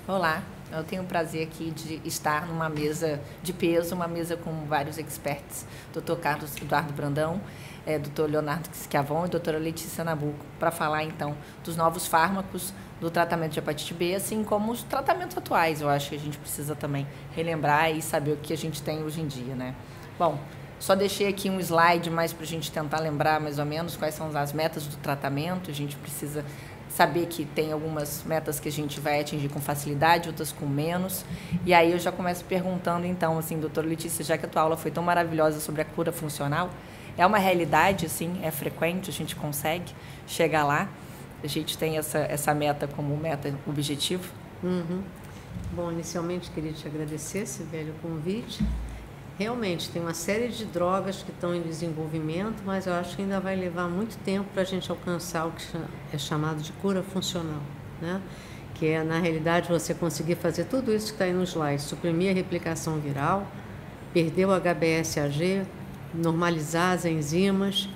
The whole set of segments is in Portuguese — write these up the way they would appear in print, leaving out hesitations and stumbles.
Olá, eu tenho o prazer aqui de estar numa mesa de peso, uma mesa com vários experts, Dr. Carlos Eduardo Brandão, Dr. Leonardo Schiavon e doutora Letícia Nabuco, para falar então dos novos fármacos do tratamento de hepatite B, assim como os tratamentos atuais. Eu acho que a gente precisa também relembrar e saber o que a gente tem hoje em dia, né? Bom, só deixei aqui um slide mais para a gente tentar lembrar mais ou menos quais são as metas do tratamento. A gente precisa saber que tem algumas metas que a gente vai atingir com facilidade, outras com menos. E aí eu já começo perguntando, então, assim, doutora Letícia, já que a tua aula foi tão maravilhosa sobre a cura funcional, é uma realidade, assim, é frequente, a gente consegue chegar lá? A gente tem essa meta como meta objetivo? Uhum. Bom, inicialmente queria te agradecer esse velho convite. Realmente, tem uma série de drogas que estão em desenvolvimento, mas eu acho que ainda vai levar muito tempo para a gente alcançar o que é chamado de cura funcional, né? Que é, na realidade, você conseguir fazer tudo isso que está aí no slide, suprimir a replicação viral, perder o HBsAg, normalizar as enzimas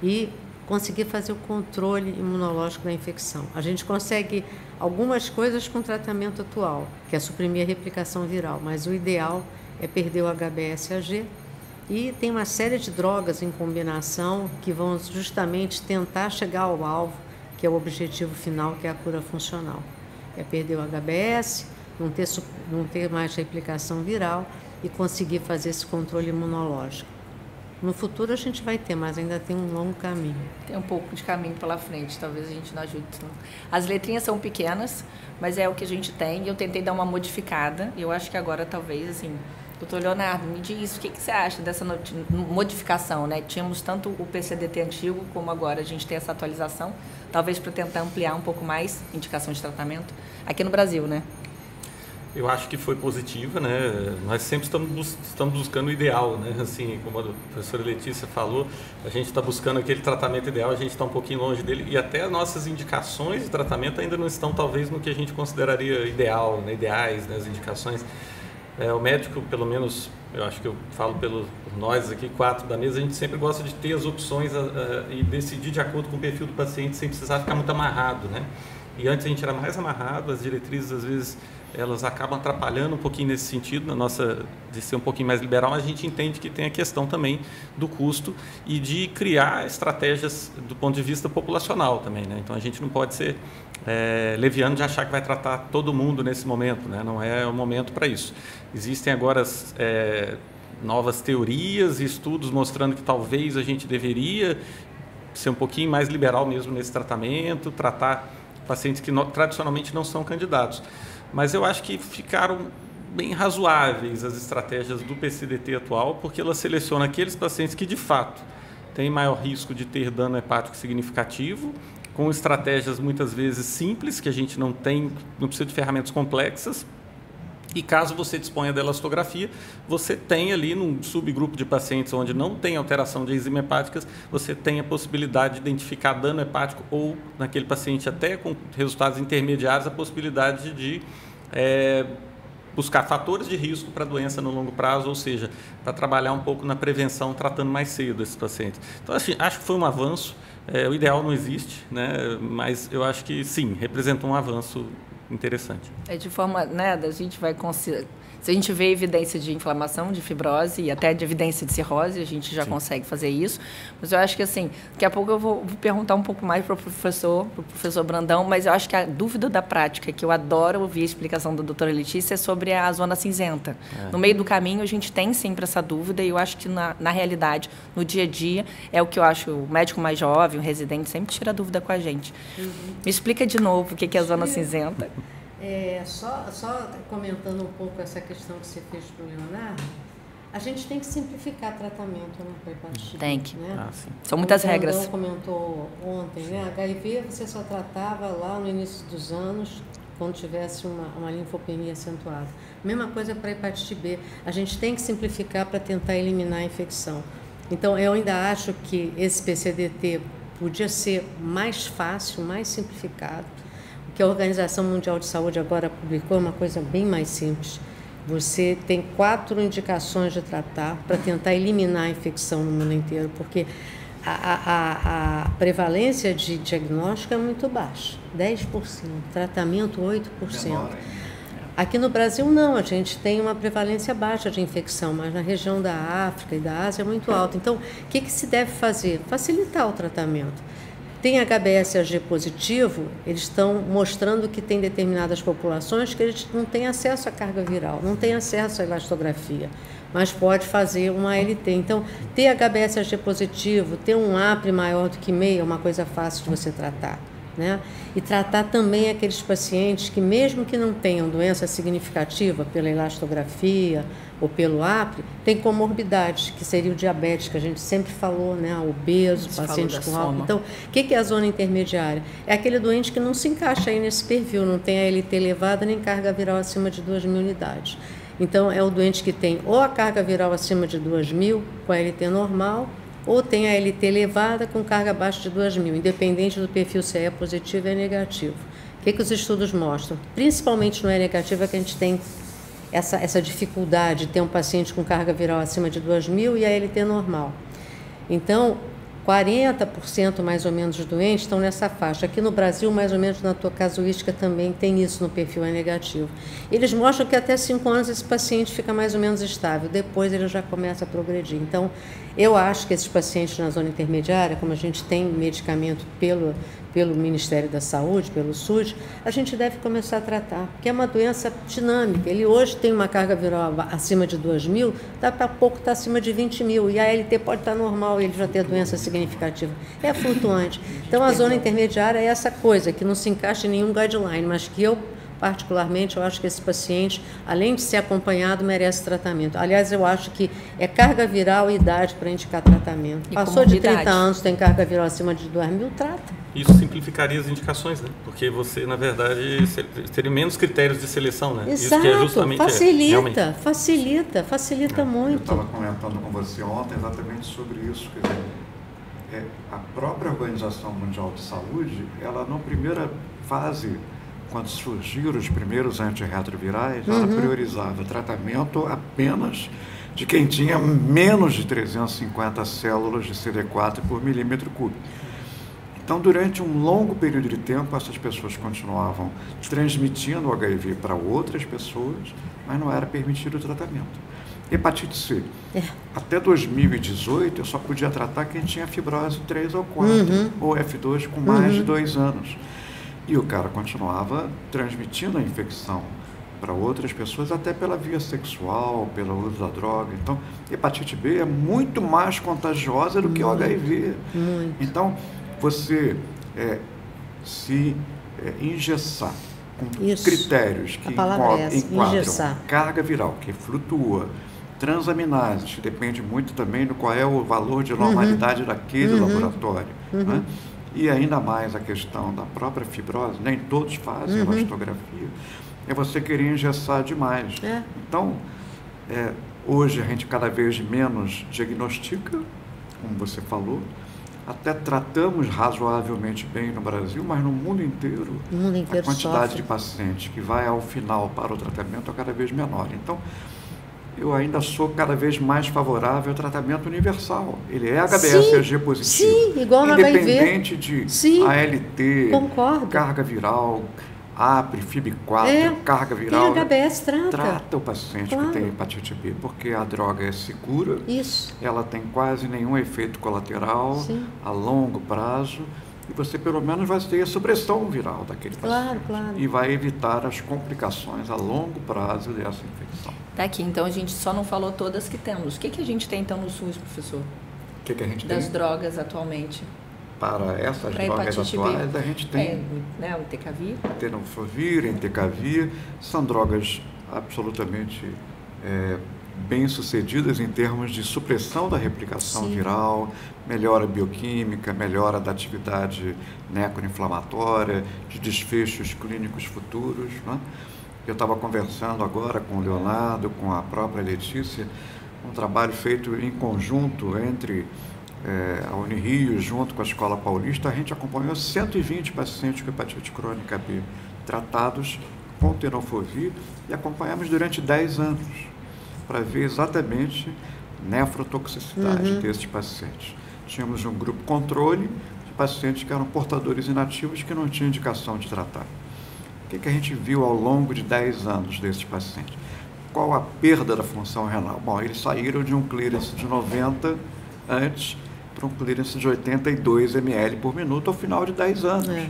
e conseguir fazer o controle imunológico da infecção. A gente consegue algumas coisas com o tratamento atual, que é suprimir a replicação viral, mas o ideal é perder o HBsAg, e tem uma série de drogas em combinação que vão justamente tentar chegar ao alvo, que é o objetivo final, que é a cura funcional. É perder o HBs, não ter mais replicação viral e conseguir fazer esse controle imunológico. No futuro a gente vai ter, mas ainda tem um longo caminho. Tem um pouco de caminho pela frente, talvez a gente não ajude. As letrinhas são pequenas, mas é o que a gente tem. Eu tentei dar uma modificada, e eu acho que agora talvez, assim... Doutor Leonardo, me diz, o que você acha dessa modificação, né? Tínhamos tanto o PCDT antigo, como agora a gente tem essa atualização, talvez para tentar ampliar um pouco mais a indicação de tratamento aqui no Brasil, né? Eu acho que foi positiva, né? Nós sempre estamos buscando o ideal, né? Assim, como a professora Letícia falou, a gente está buscando aquele tratamento ideal, a gente está um pouquinho longe dele, e até as nossas indicações de tratamento ainda não estão, talvez, no que a gente consideraria ideal, né? Ideais, né? As indicações. O médico, pelo menos, eu acho que eu falo por nós aqui, 4 da mesa, a gente sempre gosta de ter as opções e decidir de acordo com o perfil do paciente, sem precisar ficar muito amarrado, né? E antes a gente era mais amarrado, as diretrizes, às vezes, elas acabam atrapalhando um pouquinho nesse sentido, de ser um pouquinho mais liberal, mas a gente entende que tem a questão também do custo e de criar estratégias do ponto de vista populacional também, né? Então a gente não pode ser leviano de achar que vai tratar todo mundo nesse momento, né? Não é o momento para isso. Existem agora novas teorias e estudos mostrando que talvez a gente deveria ser um pouquinho mais liberal mesmo nesse tratamento, tratar pacientes que tradicionalmente não são candidatos. Mas eu acho que ficaram bem razoáveis as estratégias do PCDT atual, porque ela seleciona aqueles pacientes que, de fato, têm maior risco de ter dano hepático significativo, com estratégias muitas vezes simples, que a gente não precisa de ferramentas complexas. E caso você disponha da elastografia, você tem ali num subgrupo de pacientes onde não tem alteração de enzimas hepáticas, você tem a possibilidade de identificar dano hepático ou, naquele paciente até com resultados intermediários, a possibilidade de buscar fatores de risco para a doença no longo prazo, ou seja, para trabalhar um pouco na prevenção, tratando mais cedo esses pacientes. Então, assim, acho que foi um avanço. O ideal não existe, né? Mas eu acho que, sim, representou um avanço interessante. De forma, né, a gente vai considerar, se a gente vê evidência de inflamação, de fibrose e até de evidência de cirrose, a gente já consegue fazer isso. Mas eu acho que, assim, daqui a pouco eu vou perguntar um pouco mais para o professor Brandão, mas eu acho que a dúvida da prática, que eu adoro ouvir a explicação da doutora Letícia, é sobre a zona cinzenta. No meio do caminho, a gente tem sempre essa dúvida, e eu acho que, na realidade, no dia a dia, é o que eu acho, o médico mais jovem, o residente, sempre tira dúvida com a gente. Me explica de novo o que é a zona cinzenta. Só comentando um pouco essa questão que você fez para o Leonardo, a gente tem que simplificar tratamento, né, para hepatite B. Tem que. Né? São muitas regras. O comentou ontem, né? HIV você só tratava lá no início dos anos, quando tivesse uma linfopenia acentuada. Mesma coisa para hepatite B. A gente tem que simplificar para tentar eliminar a infecção. Então, eu ainda acho que esse PCDT podia ser mais fácil, mais simplificado. O que a Organização Mundial de Saúde agora publicou é uma coisa bem mais simples. Você tem 4 indicações de tratar para tentar eliminar a infecção no mundo inteiro, porque a prevalência de diagnóstico é muito baixa, 10%, tratamento 8%. Aqui no Brasil, não, a gente tem uma prevalência baixa de infecção, mas na região da África e da Ásia é muito alta. Então, o que se deve fazer? Facilitar o tratamento. Tem HBsAg positivo, eles estão mostrando que tem determinadas populações que eles não têm acesso à carga viral, não têm acesso à elastografia, mas pode fazer uma ALT. Então, ter HBsAg positivo, ter um APRE maior do que meio é uma coisa fácil de você tratar. Né? E tratar também aqueles pacientes que, mesmo que não tenham doença significativa pela elastografia ou pelo APRE, tem comorbidades, que seria o diabetes, que a gente sempre falou, né? Obeso, pacientes com álcool. Então, o que é a zona intermediária? É aquele doente que não se encaixa aí nesse perfil, não tem ALT elevada nem carga viral acima de 2.000 unidades. Então, é o doente que tem ou a carga viral acima de 2.000, com a ALT normal, ou tem a ALT elevada com carga abaixo de 2.000, independente do perfil se é positivo ou é negativo. O que os estudos mostram? Principalmente no E negativo é que a gente tem essa dificuldade de ter um paciente com carga viral acima de 2.000 e a ALT normal. Então, 40% mais ou menos dos doentes estão nessa faixa. Aqui no Brasil, mais ou menos na tua casuística, também tem isso no perfil E negativo. Eles mostram que até 5 anos esse paciente fica mais ou menos estável, depois ele já começa a progredir. Então, eu acho que esses pacientes na zona intermediária, como a gente tem medicamento pelo Ministério da Saúde, pelo SUS, a gente deve começar a tratar, porque é uma doença dinâmica. Ele hoje tem uma carga viral acima de 2.000, daqui a pouco está acima de 20.000, e a ALT pode estar normal e ele já ter doença significativa. É flutuante. Então, a zona intermediária é essa coisa, que não se encaixa em nenhum guideline, mas que eu, particularmente, eu acho que esse paciente, além de ser acompanhado, merece tratamento. Aliás, eu acho que é carga viral e idade para indicar tratamento. Passou de 30 anos, tem carga viral acima de 2.000, trata. Isso simplificaria as indicações, né? Porque você, na verdade, teria menos critérios de seleção, né? Exato, isso que é justamente, facilita muito. Eu estava comentando com você ontem exatamente sobre isso. Quer dizer, a própria Organização Mundial de Saúde, ela na primeira fase, quando surgiram os primeiros antirretrovirais, ela priorizava tratamento apenas de quem tinha menos de 350 células de CD4 por milímetro cúbico. Então, durante um longo período de tempo, essas pessoas continuavam transmitindo o HIV para outras pessoas, mas não era permitido o tratamento. Hepatite C. Até 2018, eu só podia tratar quem tinha fibrose 3 ou 4, ou F2 com mais de 2 anos. E o cara continuava transmitindo a infecção para outras pessoas, até pela via sexual, pelo uso da droga. Então, hepatite B é muito mais contagiosa do que o HIV. Então, você se engessar com critérios que enquadram carga viral, que flutua, transaminases, que depende muito também do qual é o valor de normalidade daquele laboratório, né? E ainda mais a questão da própria fibrose, nem todos fazem elastografia, é você querer engessar demais. Então, hoje a gente cada vez menos diagnostica, como você falou, até tratamos razoavelmente bem no Brasil, mas no mundo inteiro a quantidade de pacientes que vai ao final para o tratamento é cada vez menor. Então, eu ainda sou cada vez mais favorável ao tratamento universal. Ele é HBsAg positivo. Sim, igual no independente de ALT, concordo. Carga viral, APRE, FIB4, carga viral. Quem HBS trata o paciente que tem hepatite B, porque a droga é segura, ela tem quase nenhum efeito colateral a longo prazo, e você pelo menos vai ter a supressão viral daquele paciente. E vai evitar as complicações a longo prazo dessa infecção. Tá aqui, então a gente só não falou todas que temos. O que a gente tem então no SUS, professor? O que a gente tem? Das drogas atualmente. Para essas drogas atuais, a gente tem o Entecavir. Tenofovir, Entecavir, são drogas absolutamente bem-sucedidas em termos de supressão da replicação viral, melhora bioquímica, melhora da atividade necroinflamatória, de desfechos clínicos futuros, né? Eu estava conversando agora com o Leonardo, com a própria Letícia, um trabalho feito em conjunto entre a Unirio, junto com a Escola Paulista. A gente acompanhou 120 pacientes com hepatite crônica B tratados com tenofovir e acompanhamos durante 10 anos para ver exatamente nefrotoxicidade desses pacientes. Tínhamos um grupo controle de pacientes que eram portadores inativos que não tinham indicação de tratar. O que a gente viu ao longo de 10 anos desses pacientes? Qual a perda da função renal? Bom, eles saíram de um clearance de 90 antes para um clearance de 82 ml por minuto ao final de 10 anos. Né?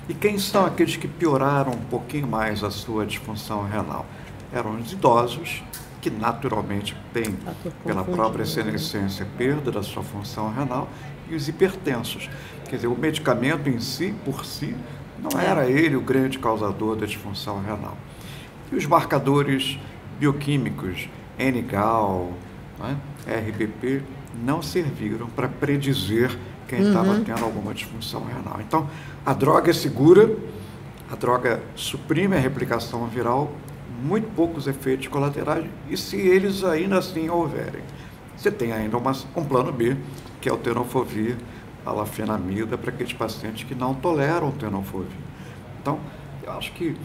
E quem são aqueles que pioraram um pouquinho mais a sua disfunção renal? Eram os idosos, que naturalmente têm, pela própria senescência, perda da sua função renal, e os hipertensos. Quer dizer, o medicamento em si, por si, não era ele o grande causador da disfunção renal. E os marcadores bioquímicos, NGAL, né, RBP, não serviram para predizer quem estava tendo alguma disfunção renal. Então, a droga é segura, a droga suprime a replicação viral, muito poucos efeitos colaterais, e se eles ainda assim houverem, você tem ainda um plano B, que é o tenofovir, alafenamida, para aqueles pacientes que não toleram o tenofovir. Então, eu acho que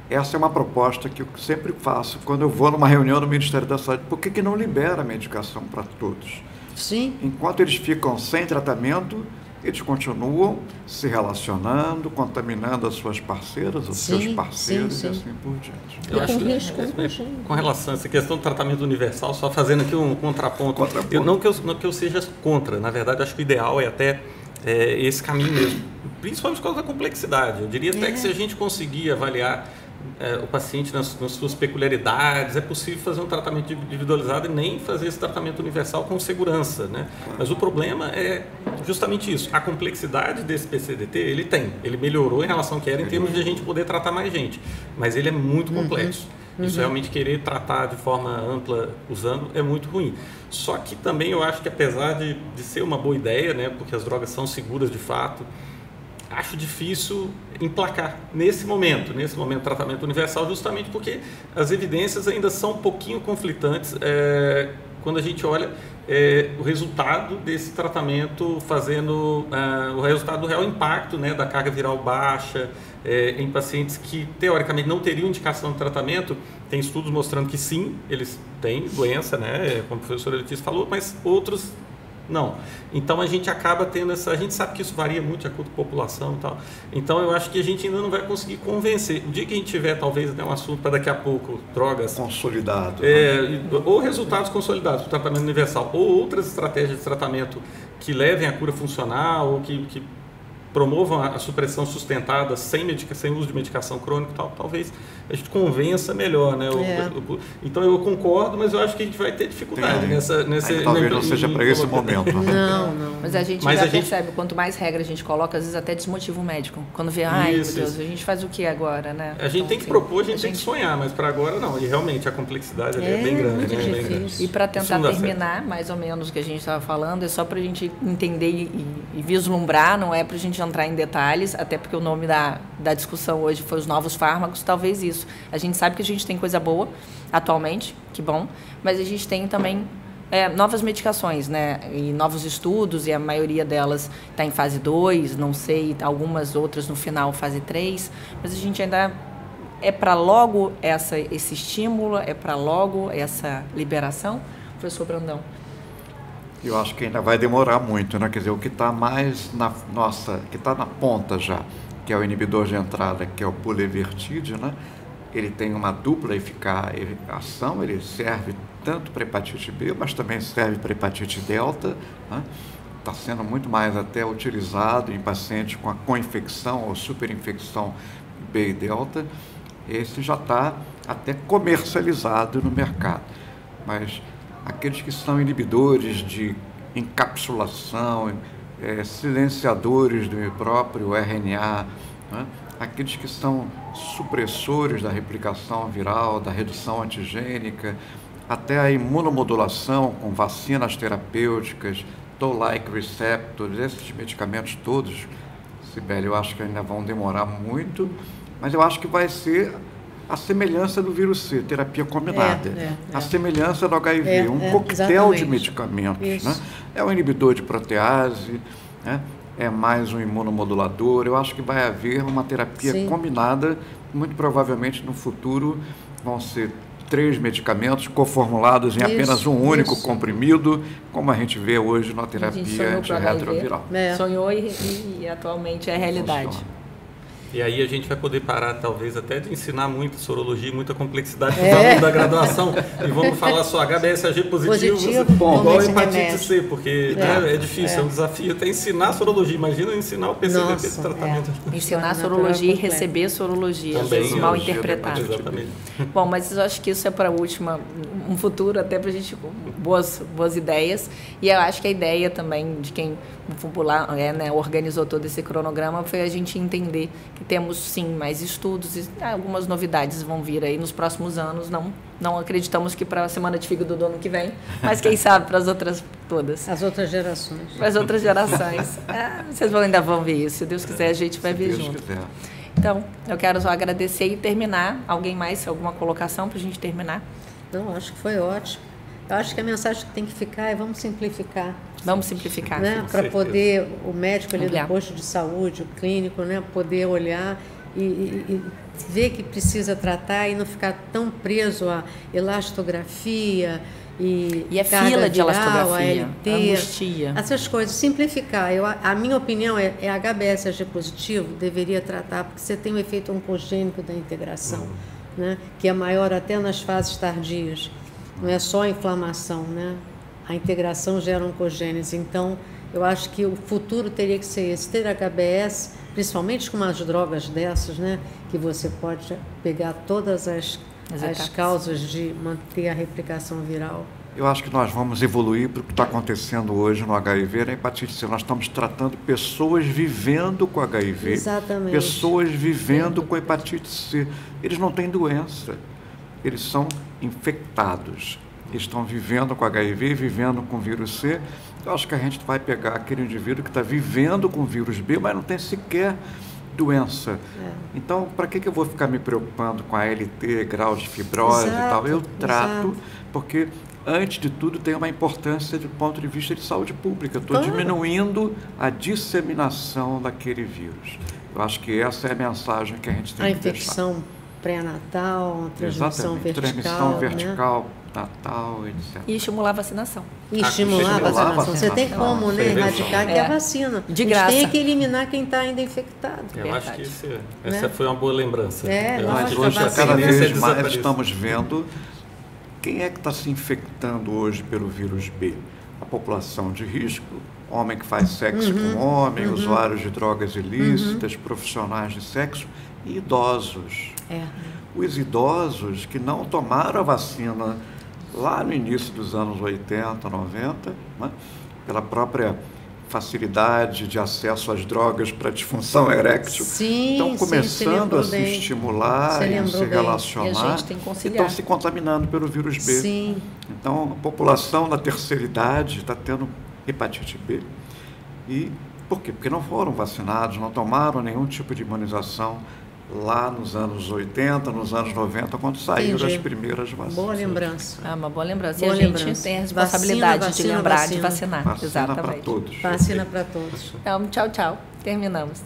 essa é uma proposta que eu sempre faço quando eu vou numa reunião do Ministério da Saúde. Por que não libera a medicação para todos? Sim. Enquanto eles ficam sem tratamento, eles continuam se relacionando, contaminando as suas parceiras, os seus parceiros, e assim por diante. Eu acho que, com relação a essa questão do tratamento universal, só fazendo aqui um contraponto. Não que eu seja contra, na verdade, acho que o ideal é até esse caminho mesmo, principalmente por causa da complexidade. Eu diria até que se a gente conseguir avaliar o paciente nas suas peculiaridades, é possível fazer um tratamento individualizado e nem fazer esse tratamento universal com segurança, né? Mas o problema é justamente isso, a complexidade desse PCDT, ele melhorou em relação ao que era em termos de a gente poder tratar mais gente, mas ele é muito complexo. Isso realmente querer tratar de forma ampla usando é muito ruim. Só que também eu acho que apesar de ser uma boa ideia, né, porque as drogas são seguras de fato, acho difícil emplacar nesse momento tratamento universal, justamente porque as evidências ainda são um pouquinho conflitantes quando a gente olha o resultado desse tratamento fazendo o resultado do real impacto, né, da carga viral baixa em pacientes que teoricamente não teriam indicação de tratamento. Tem estudos mostrando que sim, eles têm doença, né, como a professora Letícia falou, mas outros não. Então a gente acaba tendo a gente sabe que isso varia muito de acordo com a população e tal. Então eu acho que a gente ainda não vai conseguir convencer. O dia que a gente tiver talvez um assunto para daqui a pouco, drogas consolidado, ou resultados consolidados para o tratamento universal, ou outras estratégias de tratamento que levem à cura funcional, ou que promovam a supressão sustentada sem uso de medicação crônica e tal, talvez a gente convença melhor, né? Então eu concordo, mas eu acho que a gente vai ter dificuldade nesse talvez não seja para esse momento. Não. Mas a gente percebe, quanto mais regra a gente coloca, às vezes até desmotiva o médico. Quando vê, meu Deus, a gente faz o que agora, né? A gente tem que propor, a gente tem que sonhar, mas para agora não. E realmente a complexidade é bem grande, né? Bem grande. E para tentar terminar, mais ou menos o que a gente estava falando, é só para a gente entender e vislumbrar, não é para a gente entrar em detalhes, até porque o nome da discussão hoje foi os novos fármacos, talvez isso. A gente sabe que a gente tem coisa boa atualmente, que bom, mas a gente tem também novas medicações, né? E novos estudos, e a maioria delas está em fase 2, não sei, algumas outras no final, fase 3, mas a gente ainda para logo esse estímulo, para logo essa liberação, professor Brandão? Eu acho que ainda vai demorar muito, né? Quer dizer, o que está mais que está na ponta já, que é o inibidor de entrada, que é o bulevirtide, né? Ele tem uma dupla ação, ele serve tanto para hepatite B, mas também serve para hepatite delta, né? Está sendo muito mais até utilizado em pacientes com a co-infecção ou superinfecção B e delta. Esse já está até comercializado no mercado, mas aqueles que são inibidores de encapsulação, silenciadores do próprio RNA, né? Aqueles que são supressores da replicação viral, da redução antigênica, até a imunomodulação com vacinas terapêuticas, Toll-like receptors, esses medicamentos todos, Sibeli, eu acho que ainda vão demorar muito, mas eu acho que vai ser a semelhança do vírus C, terapia combinada. A semelhança do HIV, um coquetel de medicamentos. Né? É um inibidor de protease, né? É mais um imunomodulador. Eu acho que vai haver uma terapia combinada, muito provavelmente no futuro vão ser 3 medicamentos coformulados em apenas um único comprimido, como a gente vê hoje na terapia antirretroviral. Sonhou e atualmente é realidade. E aí a gente vai poder parar, talvez, até de ensinar muita sorologia, muita complexidade para os alunos da graduação. E vamos falar só HBsAg positivo igual hepatite C, porque é difícil, é um desafio até ensinar sorologia. Imagina ensinar o PCDB de tratamento. Ensinar sorologia e receber sorologia, às vezes mal interpretado. Exatamente. Bom, mas eu acho que isso é para um futuro, até para a gente, boas ideias. E eu acho que a ideia também de quem organizou todo esse cronograma foi a gente entender que temos, sim, mais estudos e algumas novidades vão vir aí nos próximos anos. Não acreditamos que para a Semana de Fígado do ano que vem, mas quem sabe para as outras todas. As outras gerações. Para as outras gerações. Vocês ainda vão ver isso. Se Deus quiser, a gente vai ver junto. Então, eu quero só agradecer e terminar. Alguém mais, alguma colocação para a gente terminar? Não, acho que foi ótimo. Eu acho que a mensagem que tem que ficar é vamos simplificar. Vamos simplificar. Né? Para poder o médico ali do posto de saúde, o clínico, né? Poder olhar e ver que precisa tratar e não ficar tão preso à elastografia e a fila de elastografia, ALT, angustia. Essas coisas. Simplificar. A minha opinião é HBsAg positivo deveria tratar, porque você tem um efeito oncogênico da integração, né? Que é maior até nas fases tardias. Não é só a inflamação, né? A integração gera oncogênese. Então, eu acho que o futuro teria que ser esse, ter HBS, principalmente com umas drogas dessas, né? Que você pode pegar todas as causas de manter a replicação viral. Eu acho que nós vamos evoluir para o que está acontecendo hoje no HIV, na hepatite C. Nós estamos tratando pessoas vivendo com HIV, exatamente, pessoas vivendo com hepatite C. Eles não têm doença, eles são infectados. Eles estão vivendo com HIV, vivendo com vírus C. Eu acho que a gente vai pegar aquele indivíduo que está vivendo com vírus B, mas não tem sequer doença. Então, para que eu vou ficar me preocupando com a ALT, grau de fibrose e tal? Eu trato, porque, antes de tudo, tem uma importância do ponto de vista de saúde pública. Estou diminuindo a disseminação daquele vírus. Eu acho que essa é a mensagem que a gente tem que deixar. A infecção pré-natal, a transmissão vertical. Transmissão vertical, natal, etc. E estimular a vacinação. E estimular a vacinação. Você tem como, né, erradicar que é a vacina. De graça. A gente tem que eliminar quem está ainda infectado. Eu acho que essa foi uma boa lembrança. Mas hoje, cada vez mais, estamos vendo quem é que está se infectando hoje pelo vírus B. A população de risco, homem que faz sexo com homem, usuários de drogas ilícitas, profissionais de sexo e idosos. Os idosos que não tomaram a vacina lá no início dos anos 80, 90, né, pela própria facilidade de acesso às drogas para disfunção eréctil, estão começando a se estimular e se relacionar e estão se contaminando pelo vírus B. Sim. Então, a população da terceira idade está tendo hepatite B. E por quê? Porque não foram vacinados, não tomaram nenhum tipo de imunização lá nos anos 80, nos anos 90, quando saíram as primeiras vacinas. Boa lembrança. Uma boa lembrança. E a gente tem a responsabilidade de lembrar de vacinar. Vacina para todos. Vacina para todos. Então, tchau. Terminamos.